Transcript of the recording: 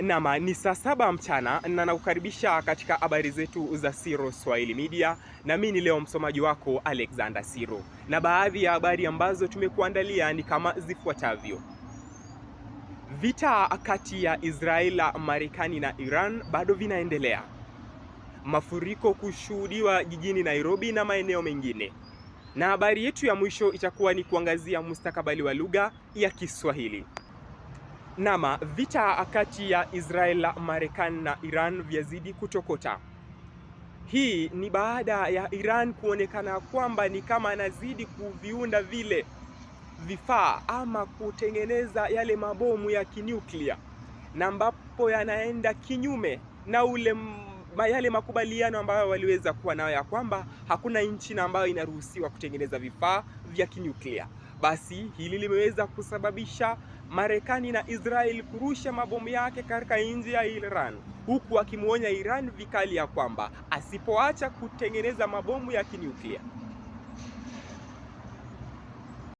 Nama ni saa 7 mchana na nakukaribisha katika habari zetu za Siro Swahili Media, na mimi ni leo msomaji wako Alexander Siro, na baadhi ya habari ambazo tumekuandalia ni kama zifuatavyo. Vita kati ya Israeli, Marekani na Iran bado vinaendelea. Mafuriko kushuhudiwa jijini Nairobi na maeneo mengine. Na habari yetu ya mwisho itakuwa ni kuangazia mustakabali wa lugha ya Kiswahili. Nama vita kati ya Israeli, Marekani na Iran vyazidi kutokota. Hii ni baada ya Iran kuonekana kwamba ni kama anazidi kuviunda vile vifaa ama kutengeneza yale mabomu ya kinuklia, na ambapo yanaenda kinyume na yale makubaliano ambayo waliweza kuwa nayo ya kwamba hakuna nchi ambayo inaruhusiwa kutengeneza vifaa vya kinuklia. Basi hili limeweza kusababisha Marekani na Israel kurusha mabomu yake katika nchi ya Iran, huku akimuonya Iran vikali ya kwamba asipoacha kutengeneza mabomu ya kinuklia